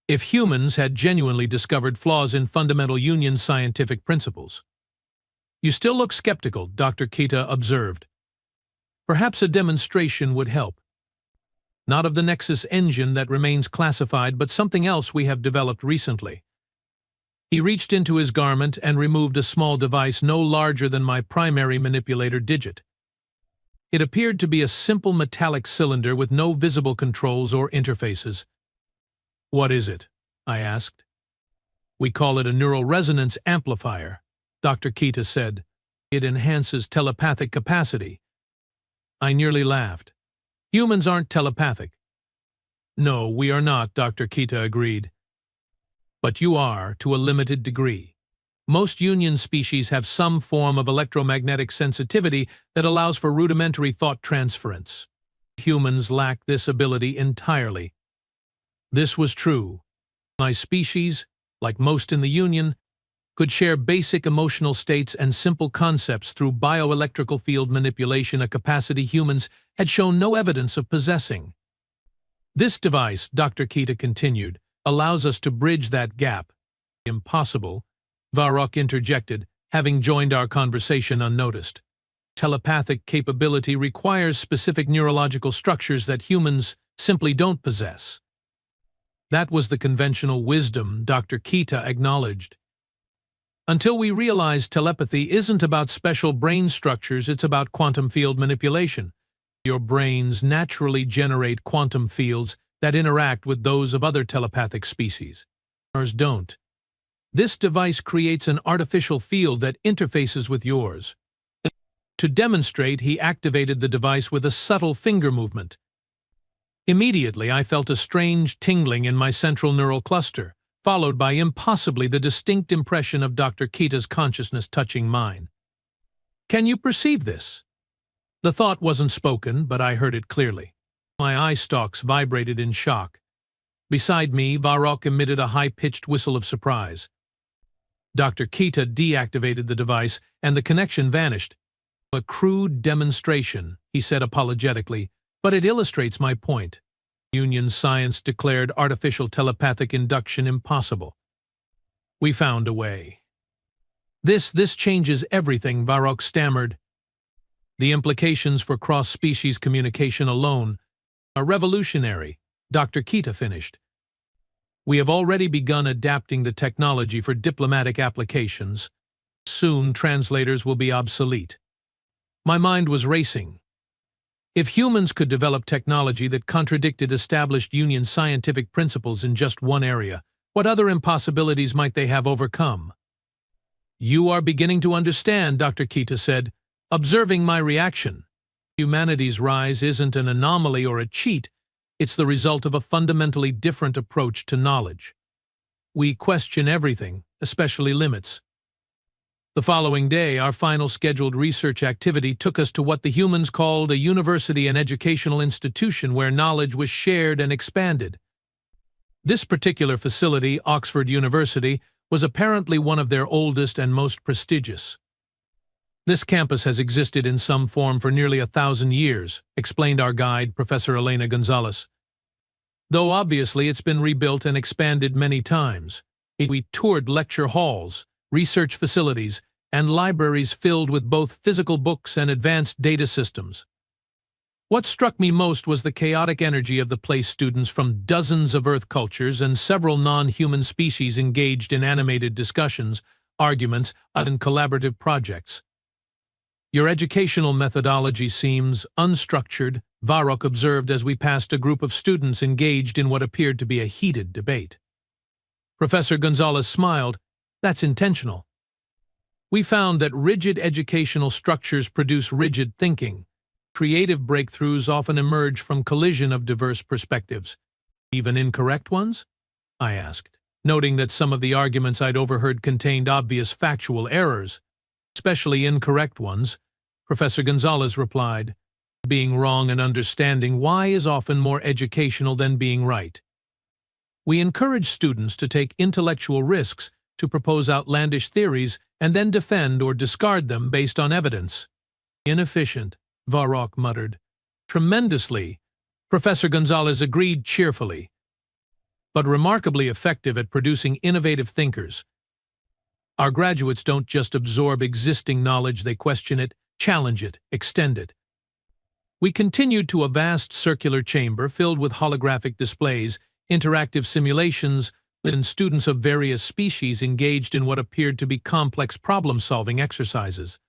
If humans had genuinely discovered flaws in fundamental Union scientific principles. You still look skeptical, Dr. Kita observed. Perhaps a demonstration would help. Not of the Nexus engine that remains classified, but something else we have developed recently. He reached into his garment and removed a small device no larger than my primary manipulator digit. It appeared to be a simple metallic cylinder with no visible controls or interfaces. What is it? I asked. We call it a neural resonance amplifier, Dr. Kita said. It enhances telepathic capacity. I nearly laughed. Humans aren't telepathic. No, we are not, Dr. Kita agreed. But you are, to a limited degree. Most Union species have some form of electromagnetic sensitivity that allows for rudimentary thought transference. Humans lack this ability entirely. This was true. My species, like most in the Union, could share basic emotional states and simple concepts through bioelectrical field manipulation, a capacity humans had shown no evidence of possessing. This device, Dr. Kita continued, allows us to bridge that gap. Impossible, Varrock interjected, having joined our conversation unnoticed. Telepathic capability requires specific neurological structures that humans simply don't possess. That was the conventional wisdom, Dr. Kita acknowledged. Until we realized telepathy isn't about special brain structures, it's about quantum field manipulation. Your brains naturally generate quantum fields that interact with those of other telepathic species. Ours don't. This device creates an artificial field that interfaces with yours. To demonstrate, he activated the device with a subtle finger movement. Immediately, I felt a strange tingling in my central neural cluster, followed by impossibly the distinct impression of Dr. Kita's consciousness touching mine. Can you perceive this? The thought wasn't spoken, but I heard it clearly. My eye stalks vibrated in shock. Beside me, Varrock emitted a high-pitched whistle of surprise. Dr. Kita deactivated the device, and the connection vanished. A crude demonstration, he said apologetically, but it illustrates my point. Union science declared artificial telepathic induction impossible. We found a way. This changes everything, Varrock stammered. The implications for cross-species communication alone are revolutionary, Dr. Kita finished. We have already begun adapting the technology for diplomatic applications. Soon, translators will be obsolete. My mind was racing. If humans could develop technology that contradicted established Union scientific principles in just one area, what other impossibilities might they have overcome? You are beginning to understand, Dr. Kita said, observing my reaction. Humanity's rise isn't an anomaly or a cheat, it's the result of a fundamentally different approach to knowledge. We question everything, especially limits. The following day, our final scheduled research activity took us to what the humans called a university and educational institution where knowledge was shared and expanded. This particular facility, Oxford University, was apparently one of their oldest and most prestigious. This campus has existed in some form for nearly 1,000 years, explained our guide, Professor Elena Gonzalez. Though obviously it's been rebuilt and expanded many times. We toured lecture halls, research facilities, and libraries filled with both physical books and advanced data systems. What struck me most was the chaotic energy of the place. Students from dozens of Earth cultures and several non-human species engaged in animated discussions, arguments, and collaborative projects. Your educational methodology seems unstructured, Varrock observed as we passed a group of students engaged in what appeared to be a heated debate. Professor Gonzalez smiled. That's intentional. We found that rigid educational structures produce rigid thinking. Creative breakthroughs often emerge from collision of diverse perspectives. Even incorrect ones? I asked, noting that some of the arguments I'd overheard contained obvious factual errors. Especially incorrect ones, Professor Gonzalez replied. Being wrong and understanding why is often more educational than being right. We encourage students to take intellectual risks, to propose outlandish theories, and then defend or discard them based on evidence. Inefficient, Varrock muttered. Tremendously, Professor Gonzalez agreed cheerfully, but remarkably effective at producing innovative thinkers. Our graduates don't just absorb existing knowledge, they question it, challenge it, extend it. We continued to a vast circular chamber filled with holographic displays, interactive simulations, and students of various species engaged in what appeared to be complex problem-solving exercises.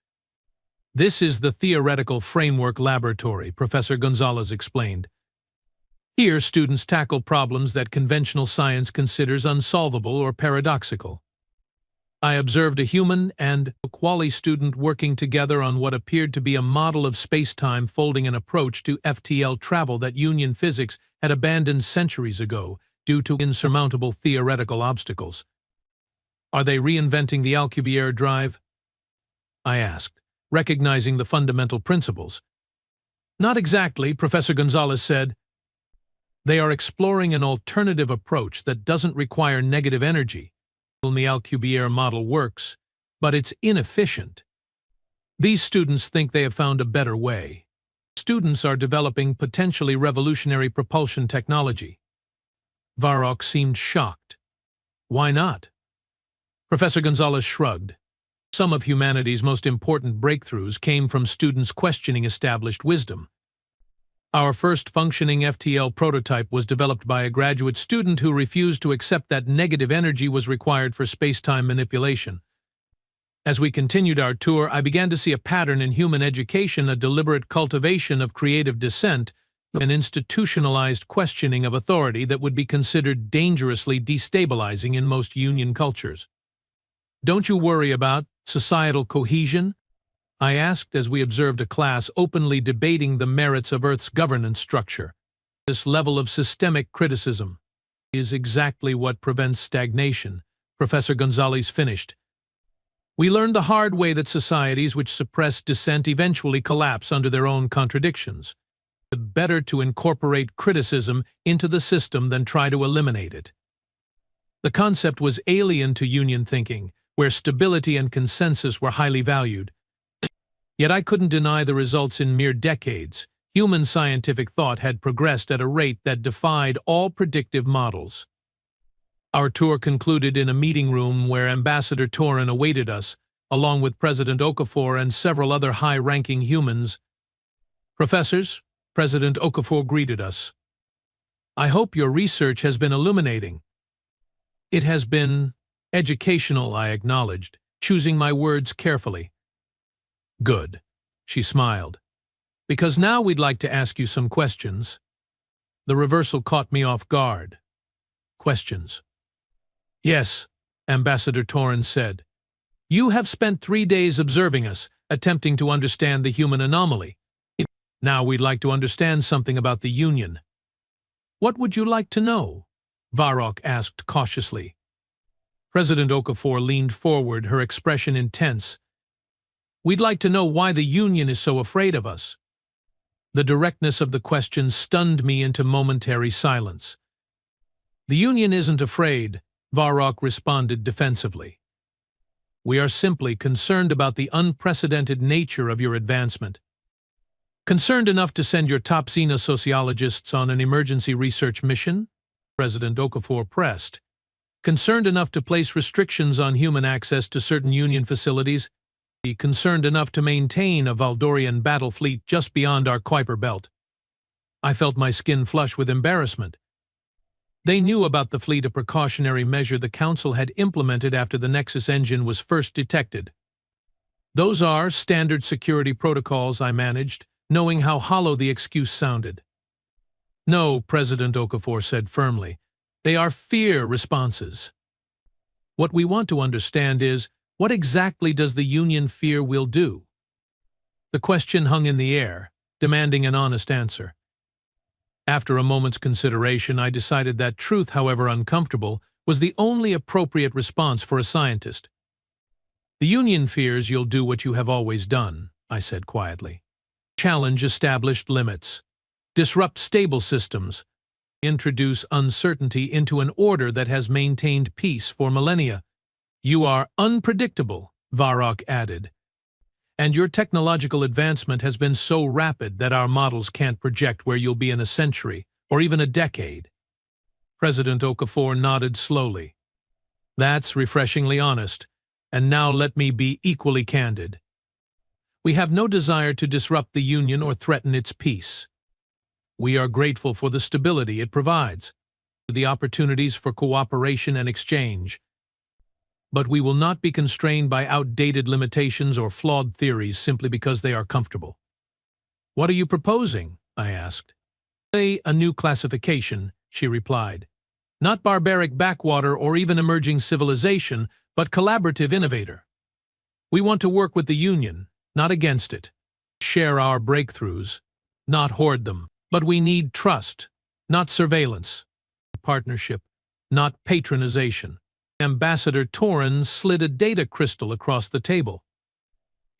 This is the theoretical framework laboratory, Professor Gonzalez explained. Here, students tackle problems that conventional science considers unsolvable or paradoxical. I observed a human and a quali student working together on what appeared to be a model of space-time folding an approach to FTL travel that Union physics had abandoned centuries ago due to insurmountable theoretical obstacles. Are they reinventing the Alcubierre drive? I asked, recognizing the fundamental principles. Not exactly, Professor Gonzalez said. They are exploring an alternative approach that doesn't require negative energy. The Alcubierre model works, but it's inefficient. These students think they have found a better way. Students are developing potentially revolutionary propulsion technology. Varrock seemed shocked. Why not? Professor Gonzalez shrugged. Some of humanity's most important breakthroughs came from students questioning established wisdom. Our first functioning FTL prototype was developed by a graduate student who refused to accept that negative energy was required for space-time manipulation. As we continued our tour, I began to see a pattern in human education, a deliberate cultivation of creative dissent, an institutionalized questioning of authority that would be considered dangerously destabilizing in most Union cultures. "Don't you worry about societal cohesion?" I asked as we observed a class openly debating the merits of Earth's governance structure. "This level of systemic criticism is exactly what prevents stagnation," Professor Gonzalez finished. "We learned the hard way that societies which suppress dissent eventually collapse under their own contradictions. It's better to incorporate criticism into the system than try to eliminate it." The concept was alien to Union thinking, where stability and consensus were highly valued. Yet I couldn't deny the results. In mere decades, human scientific thought had progressed at a rate that defied all predictive models. Our tour concluded in a meeting room where Ambassador Torin awaited us, along with President Okafor and several other high-ranking humans. "Professors," President Okafor greeted us, "I hope your research has been illuminating." "It has been educational," I acknowledged, choosing my words carefully. "Good," she smiled, "because now we'd like to ask you some questions." The reversal caught me off guard. "Questions?" "Yes," Ambassador Torin said. "You have spent 3 days observing us, attempting to understand the human anomaly. Now we'd like to understand something about the Union." "What would you like to know?" Varrock asked cautiously. President Okafor leaned forward, her expression intense. "We'd like to know why the Union is so afraid of us." The directness of the question stunned me into momentary silence. "The Union isn't afraid," Varrock responded defensively. "We are simply concerned about the unprecedented nature of your advancement. Concerned enough to send your top xenosociologists on an emergency research mission?" President Okafor pressed. "Concerned enough to place restrictions on human access to certain Union facilities? Concerned enough to maintain a Valdorian battle fleet just beyond our Kuiper belt?" I felt my skin flush with embarrassment. They knew about the fleet, a precautionary measure the Council had implemented after the Nexus engine was first detected. "Those are standard security protocols," I managed, knowing how hollow the excuse sounded. "No," President Okafor said firmly. "They are fear responses. What we want to understand is, what exactly does the Union fear we'll do?" The question hung in the air, demanding an honest answer. After a moment's consideration, I decided that truth, however uncomfortable, was the only appropriate response for a scientist. "The Union fears you'll do what you have always done," I said quietly. "Challenge established limits, disrupt stable systems, introduce uncertainty into an order that has maintained peace for millennia. You are unpredictable," Varrock added, "and your technological advancement has been so rapid that our models can't project where you'll be in a century or even a decade." President Okafor nodded slowly. "That's refreshingly honest, and now let me be equally candid. We have no desire to disrupt the Union or threaten its peace. We are grateful for the stability it provides, the opportunities for cooperation and exchange. But we will not be constrained by outdated limitations or flawed theories simply because they are comfortable." "What are you proposing?" I asked. "A new classification," she replied. "Not barbaric backwater or even emerging civilization, but collaborative innovator. We want to work with the Union, not against it. Share our breakthroughs, not hoard them. But we need trust, not surveillance. Partnership, not patronization." Ambassador Torin slid a data crystal across the table.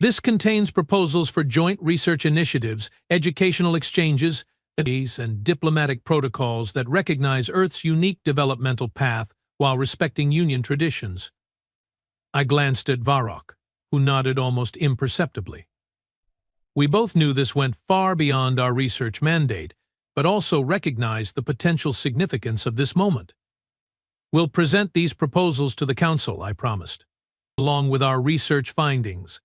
"This contains proposals for joint research initiatives, educational exchanges, and diplomatic protocols that recognize Earth's unique developmental path while respecting Union traditions." I glanced at Varrock, who nodded almost imperceptibly. We both knew this went far beyond our research mandate, but also recognized the potential significance of this moment. "We'll present these proposals to the Council," I promised, "along with our research findings."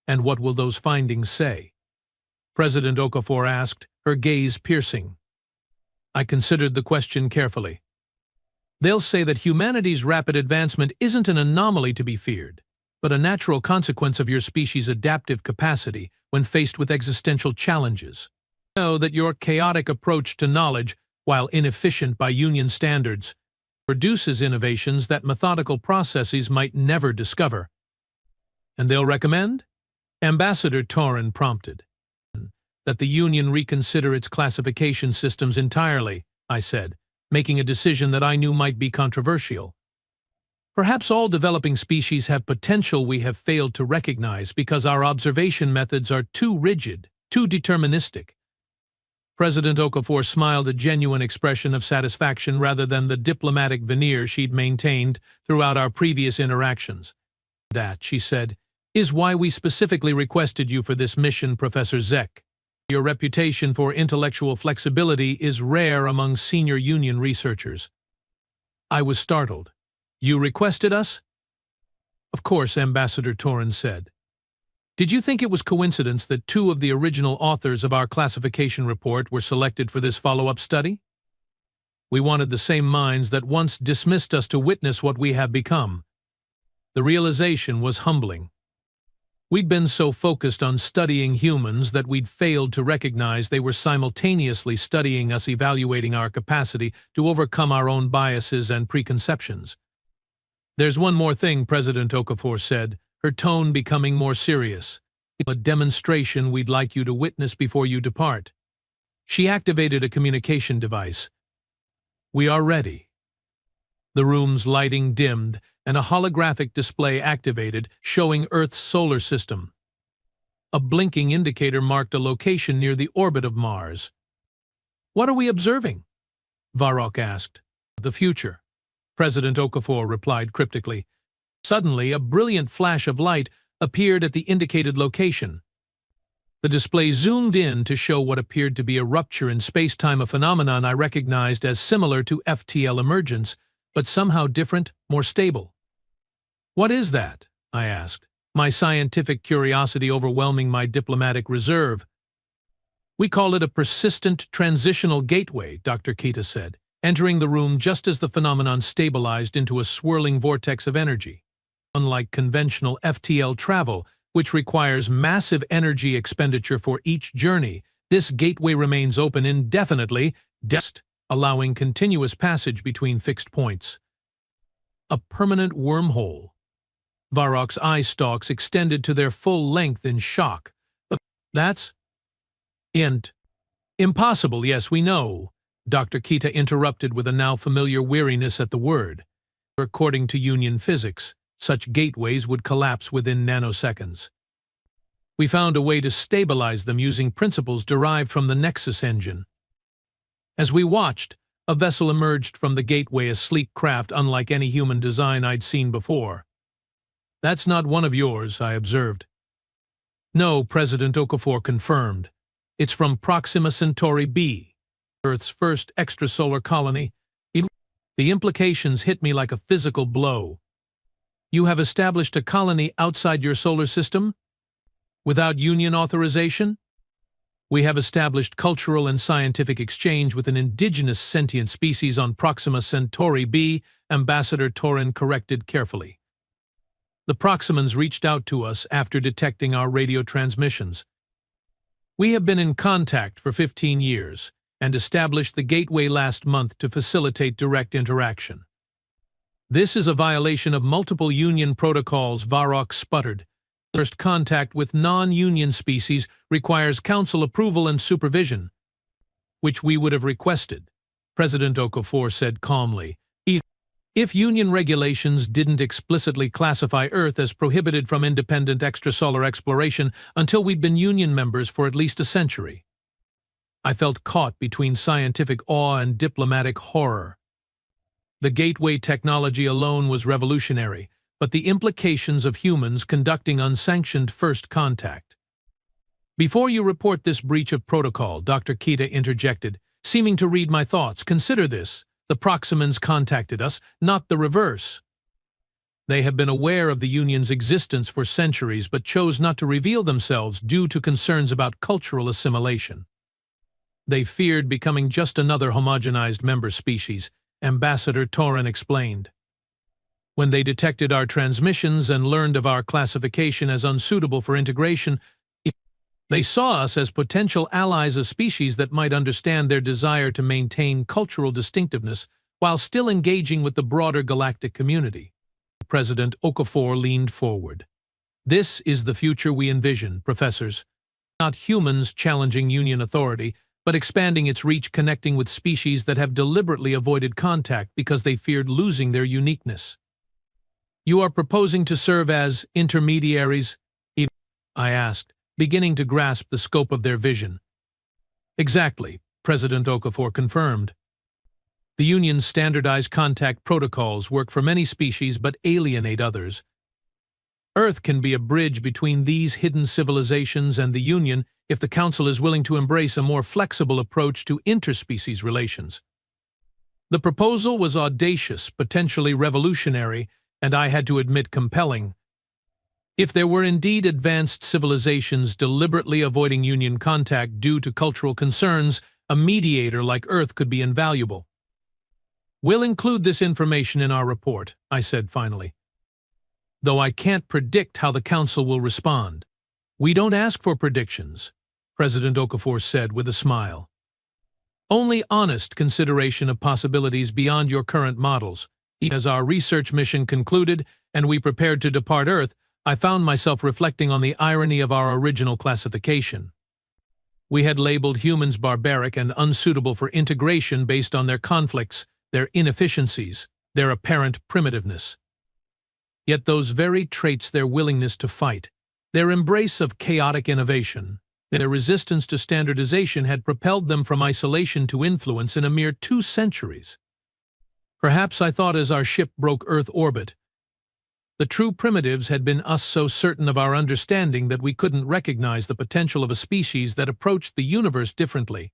"And what will those findings say?" President Okafor asked, her gaze piercing. I considered the question carefully. "They'll say that humanity's rapid advancement isn't an anomaly to be feared. but a natural consequence of your species' adaptive capacity when faced with existential challenges. Know that your chaotic approach to knowledge, while inefficient by Union standards, produces innovations that methodical processes might never discover. And they'll recommend? Ambassador Torren prompted. That the Union reconsider its classification systems entirely, I said, making a decision that I knew might be controversial. Perhaps all developing species have potential we have failed to recognize because our observation methods are too rigid, too deterministic. President Okafor smiled a genuine expression of satisfaction rather than the diplomatic veneer she'd maintained throughout our previous interactions. That, she said, is why we specifically requested you for this mission, Professor Zek. Your reputation for intellectual flexibility is rare among senior Union researchers. I was startled. You requested us? Of course, Ambassador Torren said. Did you think it was coincidence that 2 of the original authors of our classification report were selected for this follow-up study? We wanted the same minds that once dismissed us to witness what we have become. The realization was humbling. We'd been so focused on studying humans that we'd failed to recognize they were simultaneously studying us, evaluating our capacity to overcome our own biases and preconceptions. There's one more thing, President Okafor said, her tone becoming more serious. A demonstration we'd like you to witness before you depart. She activated a communication device. We are ready. The room's lighting dimmed, and a holographic display activated, showing Earth's solar system. A blinking indicator marked a location near the orbit of Mars. What are we observing? Varrock asked. The future. President Okafor replied cryptically. Suddenly, a brilliant flash of light appeared at the indicated location. The display zoomed in to show what appeared to be a rupture in space-time, a phenomenon I recognized as similar to FTL emergence, but somehow different, more stable. What is that? I asked, my scientific curiosity overwhelming my diplomatic reserve. We call it a persistent transitional gateway, Dr. Kita said, entering the room just as the phenomenon stabilized into a swirling vortex of energy. Unlike conventional FTL travel, which requires massive energy expenditure for each journey, this gateway remains open indefinitely, allowing continuous passage between fixed points. A permanent wormhole. Varrock's eye stalks extended to their full length in shock. That's impossible, yes, we know. Dr. Kita interrupted with a now familiar weariness at the word. According to Union physics, such gateways would collapse within nanoseconds. We found a way to stabilize them using principles derived from the Nexus engine. As we watched, a vessel emerged from the gateway, a sleek craft unlike any human design I'd seen before. That's not one of yours, I observed. No, President Okafor confirmed. It's from Proxima Centauri b, Earth's first extrasolar colony. The implications hit me like a physical blow. You have established a colony outside your solar system? Without Union authorization? We have established cultural and scientific exchange with an indigenous sentient species on Proxima Centauri b, Ambassador Torren corrected carefully. The Proximans reached out to us after detecting our radio transmissions. We have been in contact for 15 years and established the gateway last month to facilitate direct interaction. This is a violation of multiple Union protocols, Varrock sputtered. First contact with non-Union species requires Council approval and supervision, which we would have requested, President Okafor said calmly. If Union regulations didn't explicitly classify Earth as prohibited from independent extrasolar exploration until we'd been Union members for at least a century. I felt caught between scientific awe and diplomatic horror. The gateway technology alone was revolutionary, but the implications of humans conducting unsanctioned first contact. Before you report this breach of protocol, Dr. Kita interjected, seeming to read my thoughts. Consider this. The Proximans contacted us, not the reverse. They have been aware of the Union's existence for centuries but chose not to reveal themselves due to concerns about cultural assimilation. They feared becoming just another homogenized member species, Ambassador Torren explained. When they detected our transmissions and learned of our classification as unsuitable for integration, they saw us as potential allies, a species that might understand their desire to maintain cultural distinctiveness while still engaging with the broader galactic community. President Okafor leaned forward. This is the future we envision, professors. Not humans challenging Union authority, but expanding its reach, connecting with species that have deliberately avoided contact because they feared losing their uniqueness. You are proposing to serve as intermediaries? I asked, beginning to grasp the scope of their vision. Exactly, President Okafor confirmed. The Union's standardized contact protocols work for many species but alienate others. Earth can be a bridge between these hidden civilizations and the Union if the Council is willing to embrace a more flexible approach to interspecies relations. The proposal was audacious, potentially revolutionary, and I had to admit compelling. If there were indeed advanced civilizations deliberately avoiding Union contact due to cultural concerns, a mediator like Earth could be invaluable. We'll include this information in our report, I said finally. Though I can't predict how the Council will respond. We don't ask for predictions, President Okafor said with a smile. Only honest consideration of possibilities beyond your current models. As our research mission concluded and we prepared to depart Earth, I found myself reflecting on the irony of our original classification. We had labeled humans barbaric and unsuitable for integration based on their conflicts, their inefficiencies, their apparent primitiveness. Yet those very traits, their willingness to fight, their embrace of chaotic innovation, their resistance to standardization had propelled them from isolation to influence in a mere 2 centuries. Perhaps I thought as our ship broke Earth orbit, the true primitives had been us so certain of our understanding that we couldn't recognize the potential of a species that approached the universe differently.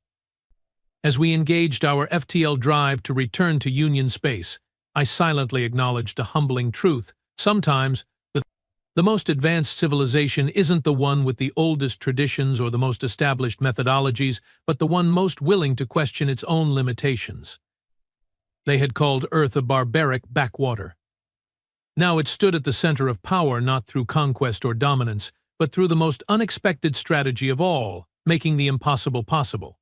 As we engaged our FTL drive to return to Union space, I silently acknowledged a humbling truth. Sometimes, the most advanced civilization isn't the one with the oldest traditions or the most established methodologies, but the one most willing to question its own limitations. They had called Earth a barbaric backwater. Now it stood at the center of power not through conquest or dominance, but through the most unexpected strategy of all, making the impossible possible.